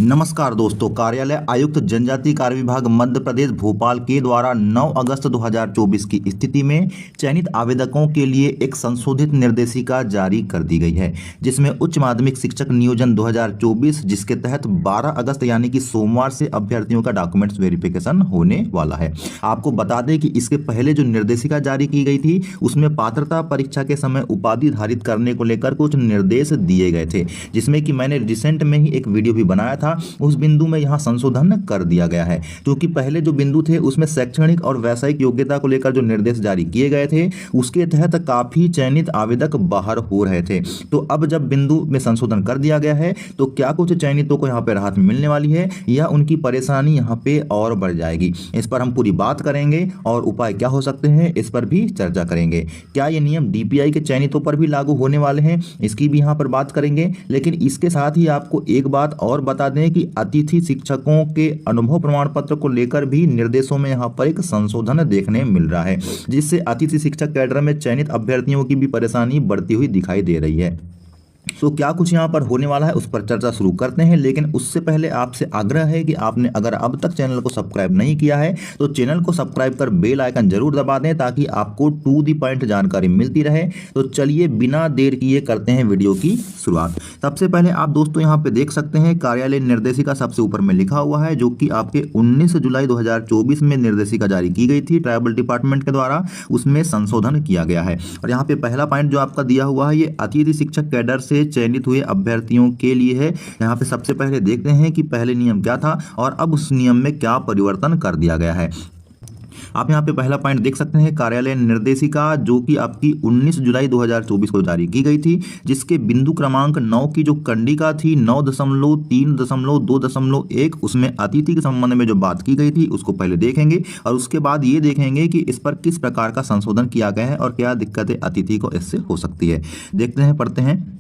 नमस्कार दोस्तों, कार्यालय आयुक्त जनजातीय कार्य विभाग मध्य प्रदेश भोपाल के द्वारा 9 अगस्त 2024 की स्थिति में चयनित आवेदकों के लिए एक संशोधित निर्देशिका जारी कर दी गई है, जिसमें उच्च माध्यमिक शिक्षक नियोजन 2024 जिसके तहत 12 अगस्त यानी कि सोमवार से अभ्यर्थियों का डॉक्यूमेंट्स वेरिफिकेशन होने वाला है। आपको बता दें कि इसके पहले जो निर्देशिका जारी की गई थी उसमें पात्रता परीक्षा के समय उपाधि धारित करने को लेकर कुछ निर्देश दिए गए थे, जिसमें कि मैंने रिसेंट में ही एक वीडियो भी बनाया था। उस बिंदु में यहां संशोधन कर दिया गया है, क्योंकि पहले जो बिंदु थे उसमें शैक्षणिक और व्यावसायिक योग्यता को लेकर जो निर्देश जारी किए गए थे उसके तहत काफी चयनित आवेदक बाहर हो रहे थे। तो अब जब बिंदु में संशोधन कर दिया गया है तो क्या कुछ चयनितों को यहाँ पे राहत मिलने वाली है या उनकी परेशानी यहाँ पे और बढ़ जाएगी, इस पर हम पूरी बात करेंगे और उपाय क्या हो सकते हैं इस पर भी चर्चा करेंगे। क्या ये नियम डीपीआई के चयनितों पर भी लागू होने वाले हैं, इसकी भी यहाँ पर बात करेंगे। लेकिन इसके साथ ही आपको एक बात और बता दें कि अतिथि शिक्षकों के अनुभव प्रमाण पत्र को लेकर भी निर्देशों में यहां पर एक संशोधन देखने मिल रहा है, जिससे अतिथि शिक्षक कैडर में चयनित अभ्यर्थियों की भी परेशानी बढ़ती हुई दिखाई दे रही है। तो क्या कुछ यहाँ पर होने वाला है उस पर चर्चा शुरू करते हैं। लेकिन उससे पहले आपसे आग्रह है कि आपने अगर अब तक चैनल को सब्सक्राइब नहीं किया है तो चैनल को सब्सक्राइब कर बेल आइकन जरूर दबा दें, ताकि आपको टू द पॉइंट जानकारी मिलती रहे। तो चलिए बिना देर किए करते हैं वीडियो की शुरुआत। सबसे पहले आप दोस्तों यहाँ पे देख सकते हैं कार्यालय निर्देशिका सबसे ऊपर में लिखा हुआ है, जो कि आपके 19 जुलाई 2024 में निर्देशिका जारी की गई थी ट्राइबल डिपार्टमेंट के द्वारा। उसमें संशोधन किया गया है और यहाँ पे पहला पॉइंट जो आपका दिया हुआ है ये अतिथि शिक्षक कैडर से चयनित हुए अभ्यर्थियों के लिए है। यहाँ पे सबसे पहले देखते हैं कि पहले नियम क्या था और अब उस नियम में क्या परिवर्तन कर दिया गया है। आप यहाँ पे पहला पॉइंट देख सकते हैं कार्यालय निर्देशिका, जो कि आपकी 19 जुलाई 2024 को जारी की गई थी, जिसके बिंदु क्रमांक 9 की जो कंडिका थी 9.3.2.1 उसमें अतिथि के संबंध में जो बात की गई थी उसको पहले देखेंगे और उसके बाद ये देखेंगे कि इस पर किस प्रकार का संशोधन किया गया है और क्या दिक्कतें अतिथि को इससे हो सकती है। देखते हैं, पढ़ते हैं।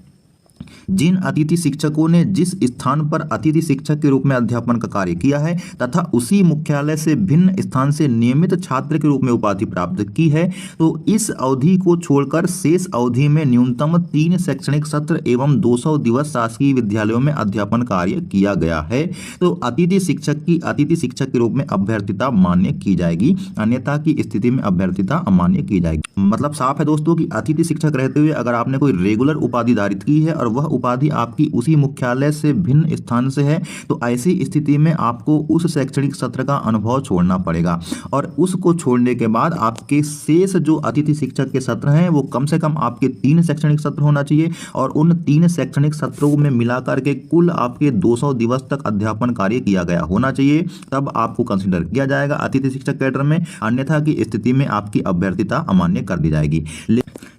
जिन अतिथि शिक्षकों ने जिस स्थान पर अतिथि शिक्षक के रूप में अध्यापन का कार्य किया है तथा उसी मुख्यालय से भिन्न स्थान से नियमित छात्र के रूप में उपाधि प्राप्त की है, तो इस अवधि को छोड़कर शेष अवधि में न्यूनतम 3 शैक्षणिक सत्र एवं 200 दिवस शासकीय विद्यालयों में अध्यापन कार्य किया गया है, तो अतिथि शिक्षक की अतिथि शिक्षक के रूप में अभ्यर्थिता मान्य की जाएगी, अन्यथा की स्थिति में अभ्यर्थिता अमान्य की जाएगी। मतलब साफ है दोस्तों कि अतिथि शिक्षक रहते हुए अगर आपने कोई रेगुलर उपाधि धारित की है और वह उपाधि आपकी उसी मुख्यालय से भिन्न स्थान से है, तो ऐसी स्थिति में आपको उस शैक्षणिक सत्र का अनुभव छोड़ना पड़ेगा और उसको छोड़ने के बाद आपके शेष जो अतिथि शिक्षक के सत्र हैं वो कम से कम आपके 3 शैक्षणिक सत्र होना चाहिए और उन 3 शैक्षणिक सत्रों में मिलाकर के कुल आपके 200 दिवस तक अध्यापन कार्य किया गया होना चाहिए, तब आपको कंसिडर किया जाएगा अतिथि शिक्षक कैडर में, अन्यथा की स्थिति में आपकी अभ्यर्थिता अमान्य कर दी जाएगी।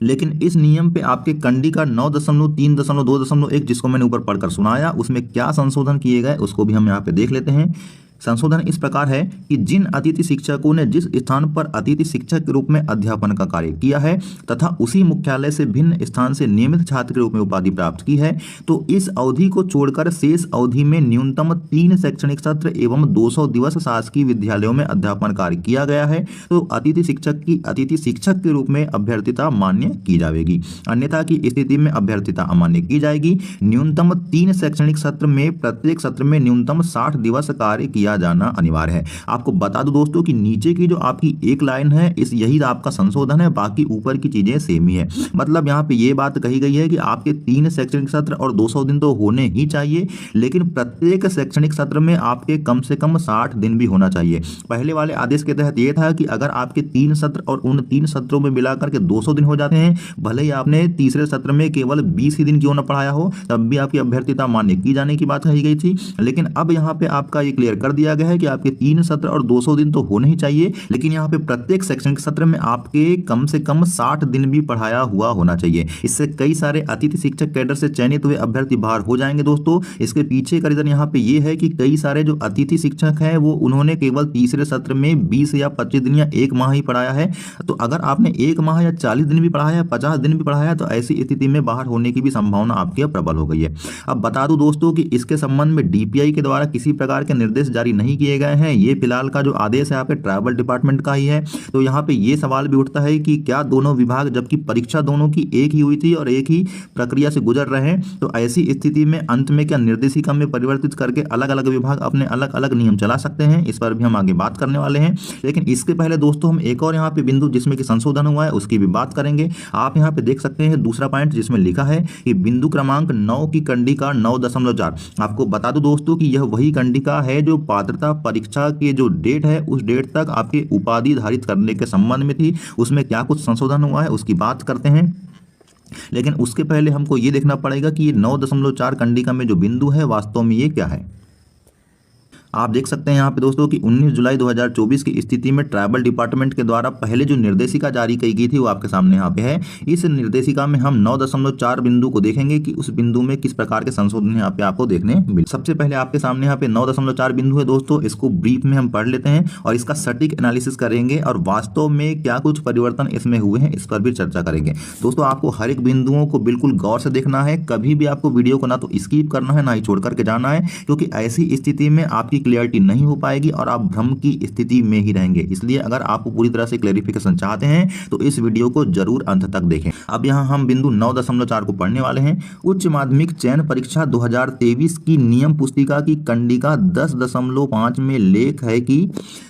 लेकिन इस नियम पे आपके कंडिका 9.3.2.1 जिसको मैंने ऊपर पढ़कर सुनाया उसमें क्या संशोधन किए गए उसको भी हम यहाँ पे देख लेते हैं। संशोधन इस प्रकार है कि जिन अतिथि शिक्षकों ने जिस स्थान पर अतिथि शिक्षक के रूप में अध्यापन का कार्य किया है तथा उसी मुख्यालय से भिन्न स्थान से नियमित छात्र के रूप में उपाधि प्राप्त की है, तो इस अवधि को छोड़कर शेष अवधि में न्यूनतम 3 शैक्षणिक सत्र एवं 200 दिवस शासकीय विद्यालयों में अध्यापन कार्य किया गया है, तो अतिथि शिक्षक की अतिथि शिक्षक के रूप में अभ्यर्थिता मान्य की जाएगी, अन्यथा की स्थिति में अभ्यर्थिता अमान्य की जाएगी। न्यूनतम 3 शैक्षणिक सत्र में प्रत्येक सत्र में न्यूनतम 60 दिवस कार्य किया जाना अनिवार्य है। आपको बता दो दोस्तों कि नीचे की जो आपकी एक लाइन है इस यही आपका संशोधन है, बाकी ऊपर की चीजें सेम ही है। मतलब यहाँ पे ये बात कही गई है कि आपके 3 शैक्षणिक सत्र और 200 दिन तो होने ही चाहिए, लेकिन प्रत्येक शैक्षणिक सत्र में आपके कम से कम 60 दिन भी होना चाहिए। पहले वाले आदेश के तहत ये था कि अगर आपके 3 सत्र और उन 3 सत्रों में मिलाकर के 200 दिन हो जाते हैं, भले ही आपने तीसरे सत्र में केवल 20 ही दिन क्यों न पढ़ाया हो, तब भी आपकी अभ्यर्थिता मान्य की जाने की बात कही गई थी। लेकिन अब यहाँ पे आपका ये क्लियर कर दिया गया है कि आपके 3 सत्र और 200 दिन तो होने ही चाहिए, लेकिन यहाँ पे प्रत्येक शैक्षणिक सत्र में आपके कम से कम 60 दिन भी पढ़ाया हुआ होना चाहिए। इससे कई सारे अतिथि शिक्षक कैडर से चयनित हुए अभ्यर्थी बाहर हो जाएंगे दोस्तों। इसके पीछे का रीजन यहाँ पे ये है कि कई सारे जो अतिथि शिक्षक हैं वो उन्होंने केवल तीसरे सत्र में 20 या 25 दिन या 1 माह ही पढ़ाया है। तो अगर आपने 1 माह या 40 दिन भी पढ़ाया, 50 दिन भी पढ़ाया, तो ऐसी स्थिति में बाहर होने की भी संभावना आपकी प्रबल हो गई है। अब बता दूं दोस्तों कि इसके संबंध में डीपीआई के द्वारा किसी प्रकार के निर्देश जारी जारी नहीं किए गए हैं। ये फिलहाल का जो आदेश है यहाँ पे ट्राइबल डिपार्टमेंट का ही है। तो यहाँ पे ये सवाल भी उठता है कि क्या दोनों विभाग, जबकि परीक्षा दोनों की एक ही हुई थी और एक ही प्रक्रिया से गुजर रहे हैं, तो ऐसी स्थिति में अंत में क्या निर्देशिका में परिवर्तित करके अलग अलग विभाग अपने अलग अलग नियम चला सकते हैं? इस पर भी हम आगे बात करने वाले हैं। लेकिन इसके पहले दोस्तों हम एक और यहाँ पे बिंदु जिसमें कि संशोधन हुआ है उसकी भी बात करेंगे। आप यहाँ पे देख सकते हैं दूसरा पॉइंट जिसमें लिखा है कि बिंदु क्रमांक 9 की कंडिका 9.4। आपको बता दो दोस्तों कि यह वही कंडिका है जो पात्रता परीक्षा के जो डेट है उस डेट तक आपके उपाधि धारित करने के संबंध में थी। उसमें क्या कुछ संशोधन हुआ है उसकी बात करते हैं। लेकिन उसके पहले हमको ये देखना पड़ेगा कि ये 9.4 कंडिका में जो बिंदु है वास्तव में ये क्या है। आप देख सकते हैं यहाँ पे दोस्तों कि 19 जुलाई 2024 की स्थिति में ट्राइबल डिपार्टमेंट के द्वारा पहले जो निर्देशिका जारी की गई थी वो आपके सामने यहाँ पे है। इस निर्देशिका में हम 9.4 बिंदु को देखेंगे कि उस बिंदु में किस प्रकार के संशोधन यहाँ पे आपको देखने मिले। सबसे पहले आपके सामने यहाँ पे 9.4 बिंदु है दोस्तों, इसको ब्रीफ में हम पढ़ लेते हैं और इसका सटीक एनालिसिस करेंगे और वास्तव में क्या कुछ परिवर्तन इसमें हुए हैं इस पर भी चर्चा करेंगे। दोस्तों आपको हर एक बिंदुओं को बिल्कुल गौर से देखना है, कभी भी आपको वीडियो को ना तो स्किप करना है ना ही छोड़ करके जाना है, क्योंकि ऐसी स्थिति में आपकी क्लियरिटी नहीं हो पाएगी और आप भ्रम की स्थिति में ही रहेंगे। इसलिए अगर आप पूरी तरह से क्लैरिफिकेशन चाहते हैं तो इस वीडियो को जरूर अंत तक देखें। अब यहां हम बिंदु 9.4 को पढ़ने वाले हैं। उच्च माध्यमिक चयन परीक्षा 2023 की नियम पुस्तिका की कंडिका 10.5 में लेख है कि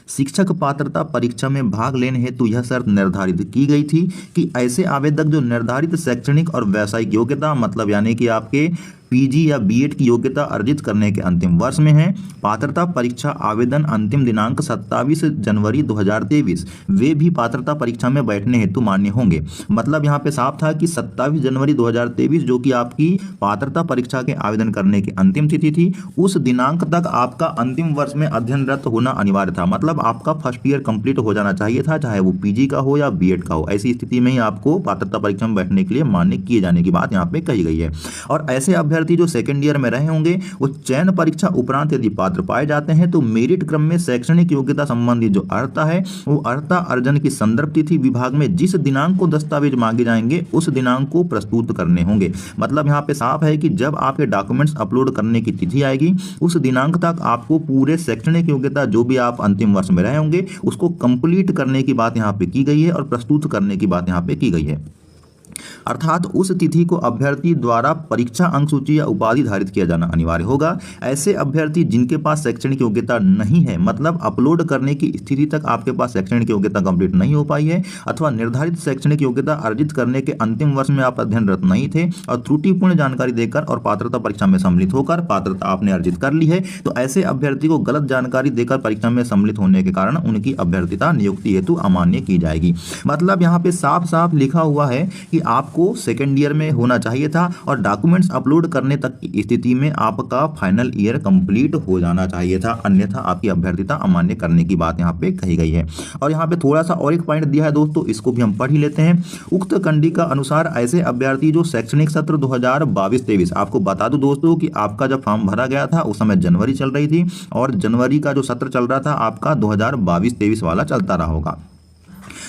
शिक्षक पात्रता परीक्षा में भाग लेने हेतु यह शर्त निर्धारित की गई थी कि ऐसे आवेदक जो निर्धारित शैक्षणिक और व्यावसायिक योग्यता मतलब यानी कि आपके पीजी या बीएड की योग्यता अर्जित करने के अंतिम वर्ष में है, पात्रता परीक्षा आवेदन अंतिम दिनांक 27 जनवरी 2023 वे भी पात्रता परीक्षा में बैठने हेतु मान्य होंगे। मतलब यहाँ पे साफ था कि 27 जनवरी 2023 जो कि आपकी पात्रता परीक्षा के आवेदन करने की अंतिम तिथि थी, उस दिनांक तक आपका अंतिम वर्ष में अध्ययनरत होना अनिवार्य था। मतलब आपका फर्स्ट ईयर कंप्लीट हो जाना चाहिए था, चाहे वो पीजी का हो या बीएड का हो। ऐसी स्थिति में ही आपको पात्रता परीक्षा में बैठने के लिए मान्य किए जाने की बात यहाँ पे कही गई है। और ऐसे अभ्यर्थी जो सेकंड ईयर में रहे होंगे वो चयन परीक्षा उपरांत यदि पात्र पाए जाते हैं तो मेरिट क्रम में शैक्षणिक योग्यता संबंधी जो अर्हता है वो अर्हता अर्जन की संदर्भ तिथि विभाग में जिस दिनांक को दस्तावेज मांगे जाएंगे उस दिनांक को प्रस्तुत करने होंगे। मतलब यहाँ पे साफ है कि जब आपके डॉक्यूमेंट्स अपलोड करने की तिथि आएगी उस दिनांक तक आपको पूरे शैक्षणिक योग्यता जो भी आप अंतिम वर्ष में रहे होंगे उसको कंप्लीट करने की बात यहाँ पे की गई है और प्रस्तुत करने की बात यहाँ पे की गई है। अर्थात उस तिथि को अभ्यर्थी द्वारा परीक्षा अंक सूची या उपाधि धारित किया जाना अनिवार्य होगा। ऐसे अभ्यर्थी जिनके पास शैक्षणिक योग्यता नहीं है, मतलब अपलोड करने की स्थिति तक आपके पास शैक्षणिक योग्यता कंप्लीट नहीं हो पाई है अथवा निर्धारित शैक्षणिक योग्यता अर्जित करने के अंतिम वर्ष में आप अध्ययनरत नहीं थे और त्रुटिपूर्ण जानकारी देकर और पात्रता परीक्षा में सम्मिलित होकर पात्रता आपने अर्जित कर ली है, तो ऐसे अभ्यर्थी को गलत जानकारी देकर परीक्षा में सम्मिलित होने के कारण उनकी अभ्यर्थिता नियुक्ति हेतु अमान्य की जाएगी। मतलब यहाँ पे साफ साफ लिखा हुआ है कि आपको सेकेंड ईयर में होना चाहिए था और डॉक्यूमेंट्स अपलोड करने तक की स्थिति में आपका फाइनल ईयर कंप्लीट हो जाना चाहिए था, अन्यथा आपकी अभ्यर्थिता अमान्य करने की बात यहाँ पे कही गई है। और यहाँ पे थोड़ा सा और एक पॉइंट दिया है दोस्तों, इसको भी हम पढ़ ही लेते हैं। उक्त कंडिका अनुसार ऐसे अभ्यर्थी जो शैक्षणिक सत्र 2022-23, आपको बता दूं दोस्तों कि आपका जब फॉर्म भरा गया था उस समय जनवरी चल रही थी और जनवरी का जो सत्र चल रहा था आपका 2022-23 वाला चलता रहा होगा।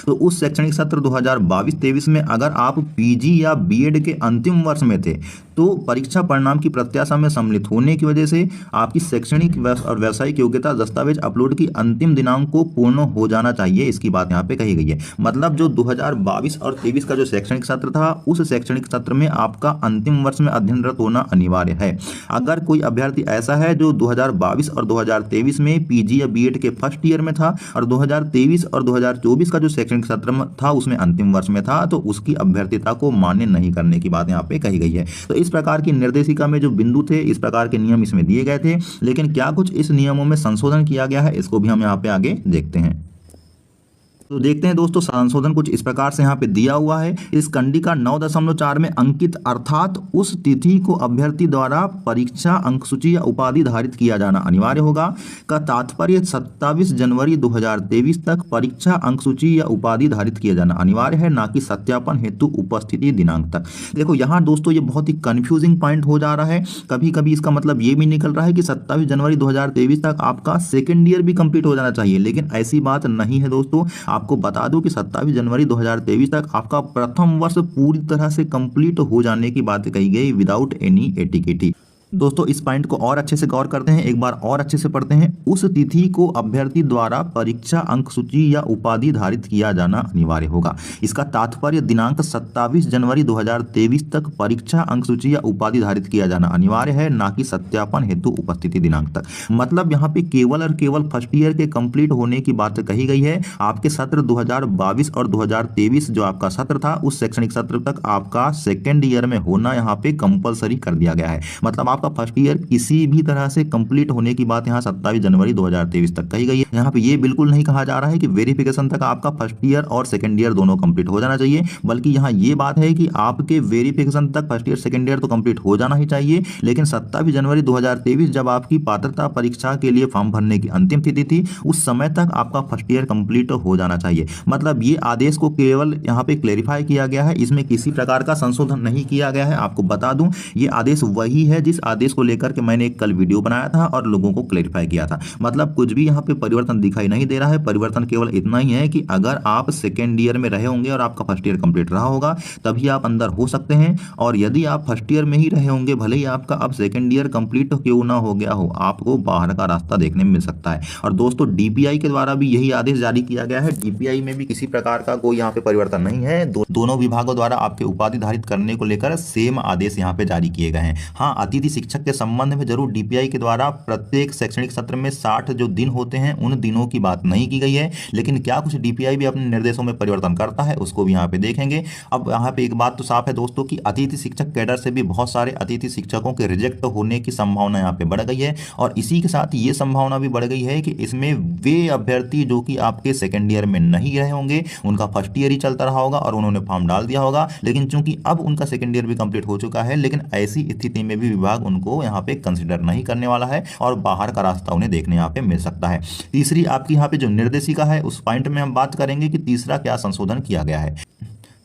तो उस शैक्षणिक सत्र 2022-23 में अगर आप पीजी या बीएड के अंतिम वर्ष में थे तो परीक्षा परिणाम की प्रत्याशा में सम्मिलित होने की वजह से आपकी शैक्षणिक और व्यावसायिक योग्यता दस्तावेज अपलोड की अंतिम दिनांक को पूर्ण हो जाना चाहिए, इसकी बात यहाँ पे कही गई है। मतलब जो 2022 और 23 का जो शैक्षणिक सत्र था उस शैक्षणिक सत्र में आपका अंतिम वर्ष में अध्ययनरत होना अनिवार्य है। अगर कोई अभ्यर्थी ऐसा है जो 2022 और 2023 में पीजी या बीएड के फर्स्ट ईयर में था और 2023 और 2024 का जो शैक्षणिक सत्र था उसमें अंतिम वर्ष में था, तो उसकी अभ्यर्थिता को मान्य नहीं करने की बात यहाँ पे कही गई है। तो इस प्रकार की निर्देशिका में जो बिंदु थे, इस प्रकार के नियम इसमें दिए गए थे, लेकिन क्या कुछ इस नियमों में संशोधन किया गया है इसको भी हम यहाँ पे आगे देखते हैं। तो देखते हैं दोस्तों, संशोधन कुछ इस प्रकार से यहाँ पे दिया हुआ है। इस कंडिका 9.4 में अंकित अर्थात उस तिथि को अभ्यर्थी द्वारा परीक्षा अंक सूची या उपाधि धारित किया जाना अनिवार्य होगा का तात्पर्य 27 जनवरी 2023 तक परीक्षा अंक सूची या उपाधि धारित किया जाना अनिवार्य है, ना कि सत्यापन हेतु उपस्थिति दिनांक तक। देखो यहाँ दोस्तों ये बहुत ही कंफ्यूजिंग पॉइंट हो जा रहा है। कभी कभी इसका मतलब ये भी निकल रहा है कि 27 जनवरी 2023 तक आपका सेकेंड ईयर भी कंप्लीट हो जाना चाहिए, लेकिन ऐसी बात नहीं है दोस्तों। आपको बता दूं कि 27 जनवरी 2023 तक आपका प्रथम वर्ष पूरी तरह से कंप्लीट हो जाने की बात कही गई विदाउट एनी एटीकेटी। दोस्तों इस पॉइंट को और अच्छे से गौर करते हैं, एक बार और अच्छे से पढ़ते हैं। उस तिथि को अभ्यर्थी द्वारा परीक्षा अंक सूची या उपाधि धारित किया जाना अनिवार्य होगा। इसका तात्पर्य दिनांक 27 जनवरी 2023 तक परीक्षा अंक सूची या उपाधि धारित किया जाना अनिवार्य है, ना कि सत्यापन हेतु उपस्थिति दिनांक तक। मतलब यहाँ पे केवल और केवल फर्स्ट ईयर के कंप्लीट होने की बात कही गई है। आपके सत्र 2022 और 2023 जो आपका सत्र था, उस शैक्षणिक सत्र तक आपका सेकेंड ईयर में होना यहाँ पे कंपलसरी कर दिया गया है। मतलब आपका फर्स्ट ईयर किसी भी तरह से कंप्लीट होने की बात यहाँ 27 जनवरी 2023 तक कही गई है। यहाँ पे ये बिल्कुल नहीं कहा जा रहा है कि वेरिफिकेशन तक आपका फर्स्ट ईयर और सेकंड ईयर दोनों कंप्लीट हो जाना चाहिए, बल्कि यहाँ ये बात है कि आपके वेरिफिकेशन तक फर्स्ट ईयर सेकंड ईयर तो कंप्लीट हो जाना ही चाहिए, लेकिन 27 जनवरी 2023 जब आपकी पात्रता परीक्षा के लिए फॉर्म भरने की अंतिम तिथि थी, उस समय तक आपका फर्स्ट ईयर कंप्लीट हो जाना चाहिए। मतलब ये आदेश को केवल यहाँ पे क्लेरिफाई किया गया है, इसमें किसी प्रकार का संशोधन नहीं किया गया है। आपको बता दूं, ये आदेश वही है जिस आदेश को लेकर के मैंने एक कल वीडियो बनाया था और लोगों को क्लेरिफाई किया था। मतलब कुछ भी यहाँ पे परिवर्तन दिखाई नहीं दे रहा है। परिवर्तन केवल इतना ही है कि अगर आप सेकेंड ईयर में रहे होंगे और आपका फर्स्ट ईयर कंप्लीट रहा होगा तभी आप अंदर हो सकते हैं, और यदि आप फर्स्ट ईयर में ही रहे होंगे, भले ही आपका अब सेकेंड ईयर कंप्लीट क्यों ना हो गया हो, आपको बाहर का रास्ता देखने में मिल सकता है। और दोस्तों डीपीआई के द्वारा भी यही आदेश जारी किया गया है। डीपीआई में भी किसी प्रकार का कोई यहाँ पे परिवर्तन नहीं है। दोनों विभागों द्वारा आपके उपाधि धारित करने को लेकर सेम आदेश यहाँ पे जारी किए गए हैं। हाँ, अतिथि शिक्षक के संबंध में जरूर डीपीआई के द्वारा प्रत्येक शैक्षणिक सत्र में 60 जो दिन होते हैं उन दिनों की बात नहीं की गई है, लेकिन क्या कुछ डीपीआई भी अपने निर्देशों में परिवर्तन करता है उसको भी यहाँ पे देखेंगे। अब यहाँ पे एक बात तो साफ है दोस्तों कि अतिथि शिक्षक कैडर से भी बहुत सारे अतिथि शिक्षकों के रिजेक्ट होने की संभावना यहाँ पे बढ़ गई है, और इसी के साथ ये संभावना भी बढ़ गई है कि इसमें वे अभ्यर्थी जो कि आपके सेकेंड ईयर में नहीं रहे होंगे, उनका फर्स्ट ईयर ही चलता रहा होगा और उन्होंने फॉर्म डाल दिया होगा, लेकिन चूंकि अब उनका सेकेंड ईयर भी कंप्लीट हो चुका है, लेकिन ऐसी स्थिति में भी विभाग उनको यहाँ पे कंसिडर नहीं करने वाला है और बाहर का रास्ता उन्हें देखने यहाँ पे मिल सकता है। तीसरी आपकी यहाँ पे जो निर्देशिका है उस पॉइंट में हम बात करेंगे कि तीसरा क्या संशोधन किया गया है।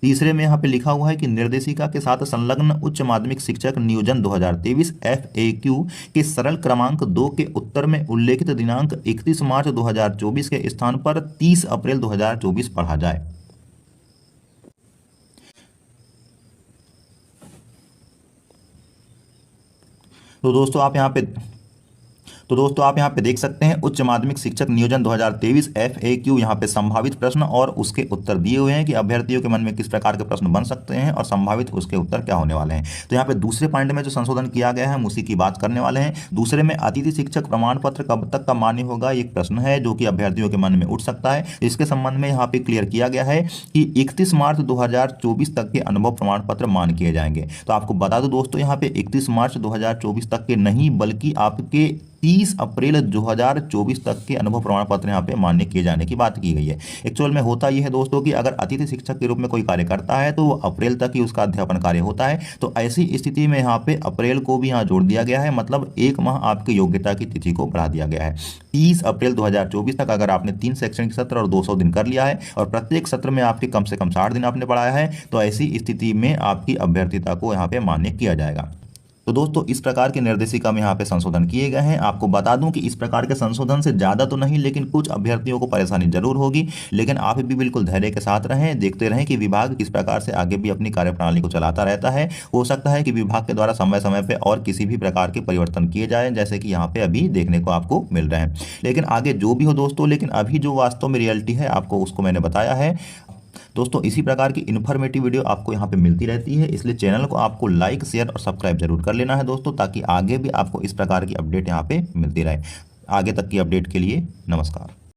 तीसरे में यहाँ पे लिखा हुआ है कि निर्देशिका के साथ संलग्न उच्च माध्यमिक शिक्षक नियोजन 2023 FAQ के सरल क्रमांक 2 के उत्तर में उल्लेखित दिनांक 31 मार्च 2024 के स्थान पर 30 अप्रैल 2024 पढ़ा जाए। तो दोस्तों आप यहाँ पे देख सकते हैं उच्च माध्यमिक शिक्षक नियोजन 2023 FAQ यहाँ पे संभावित प्रश्न और उसके उत्तर दिए हुए हैं कि अभ्यर्थियों के मन में किस प्रकार के प्रश्न बन सकते हैं और संभावित उसके उत्तर क्या होने वाले हैं। तो यहाँ पे दूसरे पॉइंट में जो संशोधन किया गया है हम उसी की बात करने वाले हैं। दूसरे में अतिथि शिक्षक प्रमाण पत्र कब तक का मान्य होगा, एक प्रश्न है जो कि अभ्यर्थियों के मन में उठ सकता है। इसके संबंध में यहाँ पे क्लियर किया गया है कि 31 मार्च 2024 तक के अनुभव प्रमाण पत्र मान किए जाएंगे। तो आपको बता दो दोस्तों, यहाँ पे 31 मार्च 2024 तक के नहीं बल्कि आपके 30 अप्रैल 2024 तक के अनुभव प्रमाण पत्र यहाँ पे मान्य किए जाने की बात की गई है। एक्चुअल में होता यह है दोस्तों कि अगर अतिथि शिक्षक के रूप में कोई कार्य करता है तो वो अप्रैल तक ही उसका अध्यापन कार्य होता है। तो ऐसी स्थिति में यहाँ पे अप्रैल को भी यहाँ जोड़ दिया गया है, मतलब एक माह आपकी योग्यता की तिथि को बढ़ा दिया गया है। 30 अप्रैल 2024 तक अगर आपने 3 शैक्षणिक सत्र और 200 दिन कर लिया है और प्रत्येक सत्र में आपके कम से कम 60 दिन आपने पढ़ाया है, तो ऐसी स्थिति में आपकी अभ्यर्थिता को यहाँ पे मान्य किया जाएगा। तो दोस्तों इस प्रकार के निर्देशिका में यहाँ पे संशोधन किए गए हैं। आपको बता दूं कि इस प्रकार के संशोधन से ज़्यादा तो नहीं, लेकिन कुछ अभ्यर्थियों को परेशानी जरूर होगी, लेकिन आप भी बिल्कुल धैर्य के साथ रहें, देखते रहें कि विभाग किस प्रकार से आगे भी अपनी कार्यप्रणाली को चलाता रहता है। हो सकता है कि विभाग के द्वारा समय समय पर और किसी भी प्रकार के परिवर्तन किए जाएँ, जैसे कि यहाँ पे अभी देखने को आपको मिल रहे हैं। लेकिन आगे जो भी हो दोस्तों, लेकिन अभी जो वास्तव में रियलिटी है आपको उसको मैंने बताया है। दोस्तों इसी प्रकार की इन्फॉर्मेटिव वीडियो आपको यहाँ पे मिलती रहती है, इसलिए चैनल को आपको लाइक शेयर और सब्सक्राइब जरूर कर लेना है दोस्तों, ताकि आगे भी आपको इस प्रकार की अपडेट यहाँ पे मिलती रहे। आगे तक की अपडेट के लिए नमस्कार।